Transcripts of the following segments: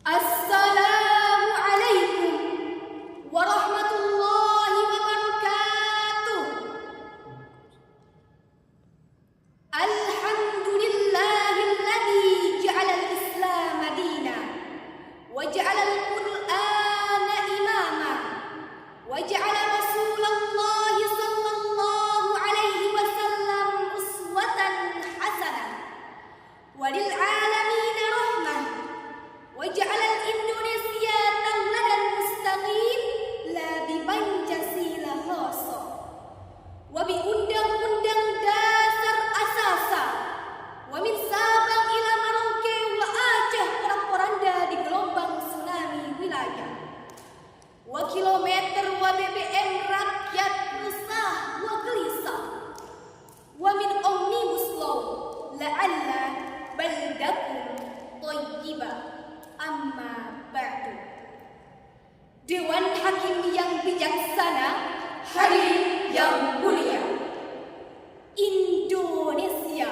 Assalamualaikum warahmatullahi wabarakatuh. Alhamdulillahilladzi ja'ala al-Islam dinan wa ja'ala al-Qur'ana imama wa ja'ala Rasulullah sallallahu alaihi wasallam uswatan hasanah wa lil alamin rahmah wa ja'ala al-Indonesia tauladan mustaqim la bi Pancasila khassa wa bi undang-undang dasar asasa wa min Sabang ila Merauke wa Aceh porak-poranda di gelombang tsunami wilayah wa kilometer wa BBM rakyat resah wa gelisah wa min omnibus law la'alla baldakum thayyibah amma ba'du. Dewan Hakim yang bijaksana, hadirin yang mulia, Indonesia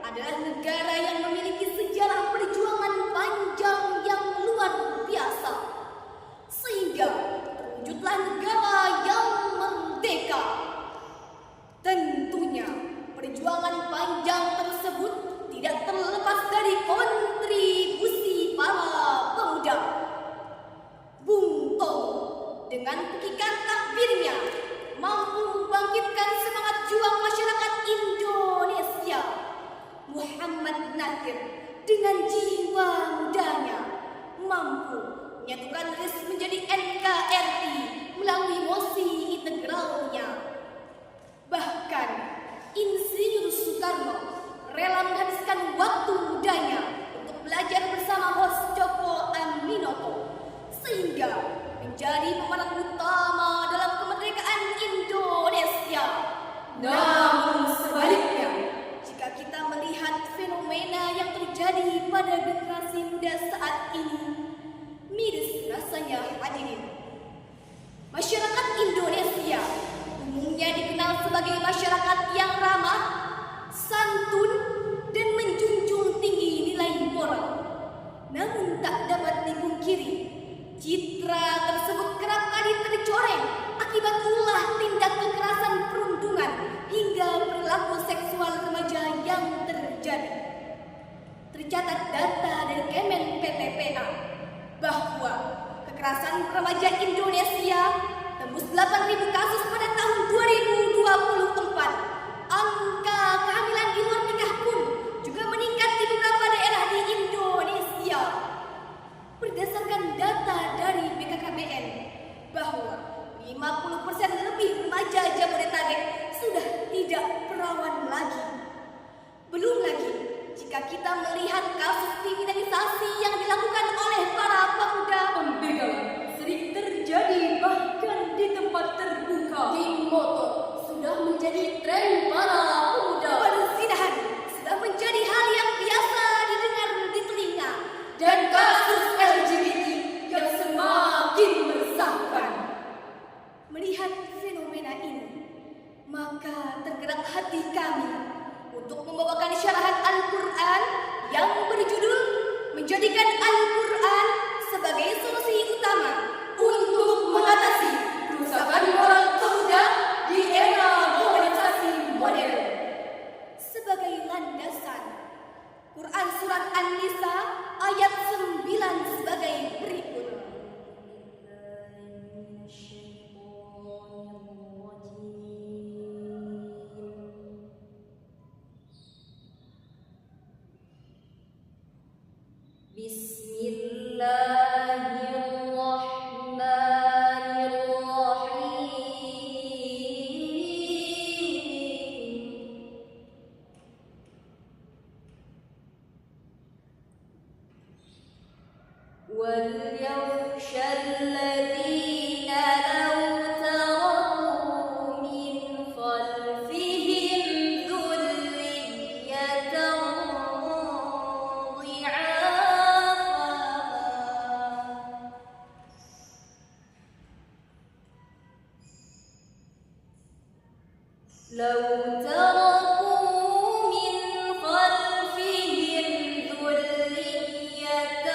adalah negara yang memiliki sejarah perjuangan panjang yang luar biasa, sehingga terwujudlah negara yang merdeka. Tentunya perjuangan panjang tersebut tidak terlepas dari kontribusi para pemuda. Bung Tomo dengan pekikan takbirnya mampu membangkitkan semangat juang masyarakat Indonesia. Muhammad Nadir dengan jiwa mudanya mampu menyatukan RIS menjadi NKRI melalui mosi integralnya. Bahkan Insinyur Soekarno rela menghabiskan waktu mudanya untuk belajar bersama Hos Djoko Aminoto, sehingga menjadi pemeran utama dalam kemerdekaan Indonesia. Namun sebaliknya, jika kita melihat fenomena yang terjadi pada generasi muda saat ini, miris rasanya hadirin. Masyarakat Indonesia umumnya dikenal sebagai masyarakat yang ramah, santun, dan menjunjung tinggi nilai moral. Namun tak dapat dipungkiri, citra tersebut kerap kali tercoreng akibat ulah tindak kekerasan perundungan hingga perilaku seksual remaja yang terjadi. Tercatat data dari Kemen PTPA bahwa kekerasan remaja Indonesia tembus 8.000 kasus pada tahun 2024. Angka kehamilan di luar nikah pun juga meningkat di beberapa daerah di Indonesia. Berdasarkan data dari BKKBN bahwa 50% lebih remaja Jabodetabek sudah tidak perawan lagi. Belum lagi jika kita melihat kasus kriminalisasi yang dilakukan oleh para pemuda pembegal sering terjadi bahkan di tempat terbuka. Geng motor sudah menjadi tren para pemuda. Perzinahan sudah menjadi hal yang biasa didengar di telinga. Dan kasus LGBT yang semakin meresahkan. Melihat fenomena ini, maka tergerak hati kami untuk membawakan syarahan Al-Quran yang berjudul Menjadikan Al-Quran sebagai solusi utama untuk mengatasi kerusakan moral pemuda di era globalisasi modern. Sebagai landasan, Quran Surat An-Nisa ayat 9 sebagai berikut. وَلْيَخْشَ الَّذِينَ لَوْ تَرَكُوا مِنْ خَلْفِهِمْ ذُرِّيَّةً ضِعَافًا لَوْ تَرَكُوا مِنْ خَلْفِهِمْ ذُرِّيَّةً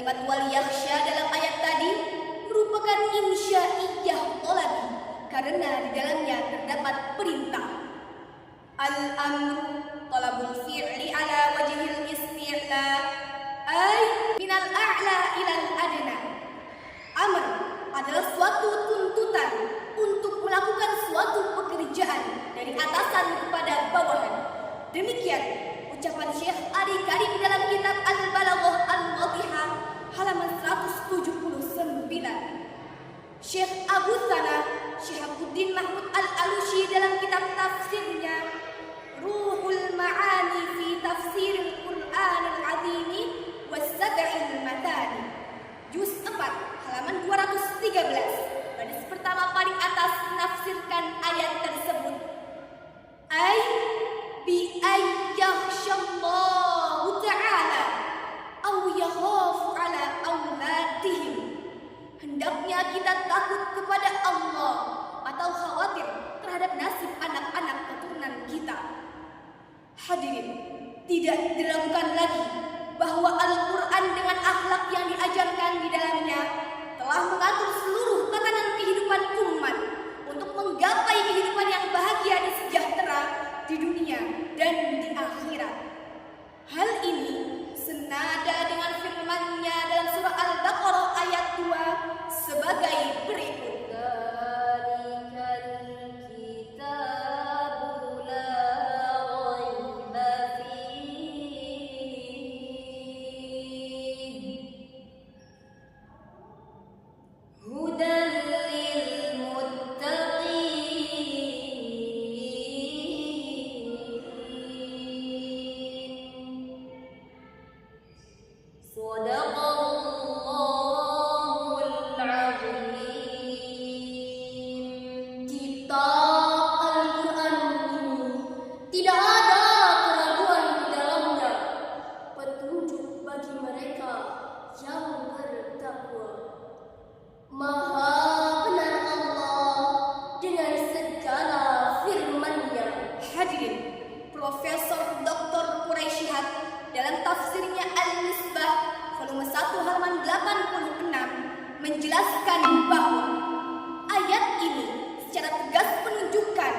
Kalimat wal yakhsha dalam ayat tadi merupakan insyaiyah talabi karena di dalamnya terdapat perintah. Al-amru talabul fi'li ala wajhil isti'la ay minal a'la ilal adna. Amr adalah suatu tuntutan untuk melakukan suatu pekerjaan dari atasan kepada bawahan. Demikian ucapan Syekh Ali Karim dalam kitab Al-Balaghah Al-Wadihah halaman 179. Syekh Abu Thanah Syihabuddin Mahmud Al-Alusi dalam kitab tafsirnya Ruhul Ma'ani fi Tafsiril Qur'anil Azim was-Sab'il Matani juz 4 halaman 213 baris pertama paling atas menafsirkan ayat tersebut. Ay bi ayyakhshallahu ta'ala aw yakhafu ala auladihim. Hendaknya kita takut kepada Allah atau khawatir terhadap nasib anak-anak keturunan kita. Hadirin, tidak diragukan lagi bahwa Al-Quran dengan akhlak yang diajarkan di dalamnya telah mengatur seluruh tatanan kehidupan umat untuk menggapai kehidupan yang bahagia dan sejahtera di dunia dan di akhirat. Hal ini senada dengan firman-Nya dalam surah Al-Baqarah ayat 2 sebagai berikut. Profesor Dr. Quraisyihat dalam tafsirnya Al-Misbah volume 1 halaman 86 menjelaskan bahwa ayat ini secara tegas menunjukkan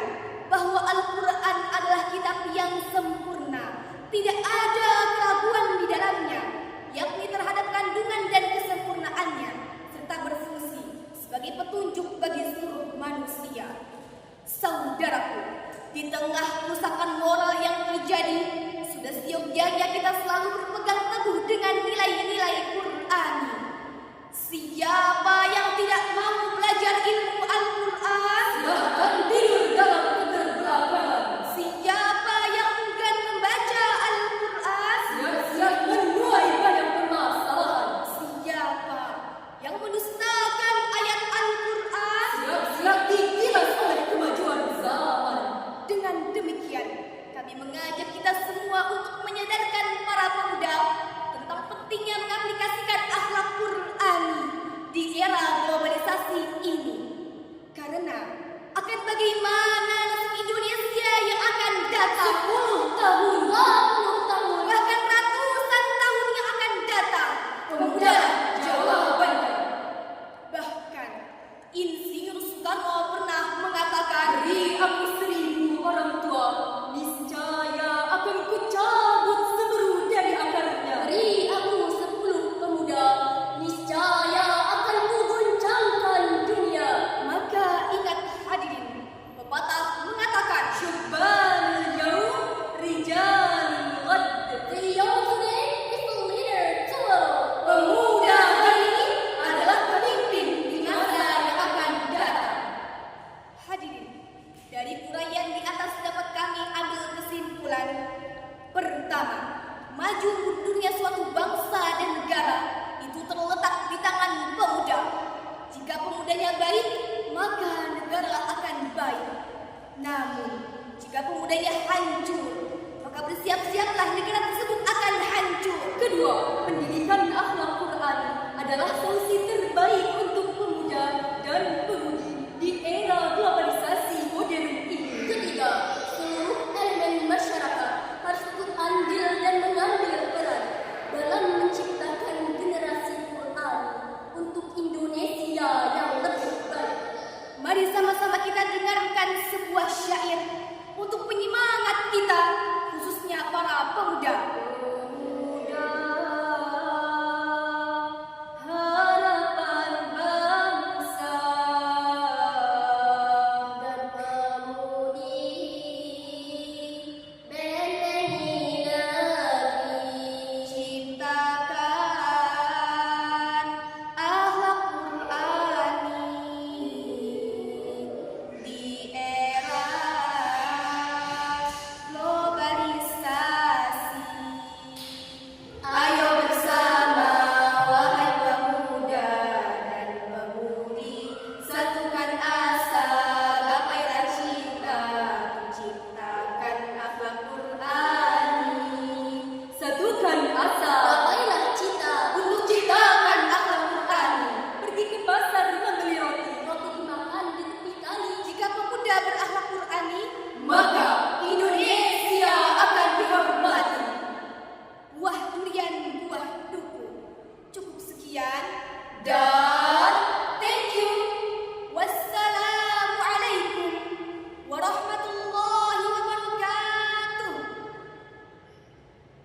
bahwa Al-Quran adalah kitab yang sempurna, tidak ada keraguan di dalamnya, yakni terhadap kandungan dan kesempurnaannya, serta berfungsi sebagai petunjuk bagi seluruh manusia. Saudaraku, di tengah kerusakan moral yang terjadi, sudah seyogyanya kita selalu berpegang teguh dengan nilai-nilai Qur'ani. Siapa yang tidak mau belajar ilmu Al-Quran, silahkan tidur dalam keterbelakangan. Siapa yang enggan membaca Al-Quran, siap-siap menuai banyak permasalahan. Siapa yang mendustakan ayat Al-Quran, siap-siap digilas oleh kemajuan zaman. Dengan demikian, kami mengajak kita semua untuk menyadarkan para pemuda tentang pentingnya mengaplikasikan akhlak Qur'ani di era globalisasi ini. Karena akan bagaimana nasib Indonesia yang akan datang 10 tahun, 20 tahun, bahkan ratusan tahun yang akan datang, pemuda jawabannya. Bahkan Insinyur Soekarno pernah mengatakan, "Beri aku 1000 orang tua, niscaya akan kucabut seluruh dari akarnya. Beri aku 10 pemuda, niscaya akan kugoncangkan dunia." Maka ingat hadirin, pepatah mengatakan, "Syubbanul yaum rijalul ghad." The young today is the leader tomorrow. Pemuda hari ini adalah pemimpin di masa yang akan datang. Hadirin, dari uraian di atas dapat kami ambil kesimpulan. Pertama, maju mundurnya suatu bangsa dan negara itu terletak di tangan pemuda. Jika pemudanya baik, maka negara akan baik. Namun, jika pemudanya hancur, maka bersiap-siaplah negara tersebut akan hancur. Kedua, pendidikan akhlak Quran adalah solusi terbaik untuk pemuda dan pemudi di era globalisasi modern ini. Ketiga, seluruh elemen masyarakat harus ikut andil dan mengambil peran dalam menciptakan generasi syair untuk penyemangat kita, khususnya para pemuda.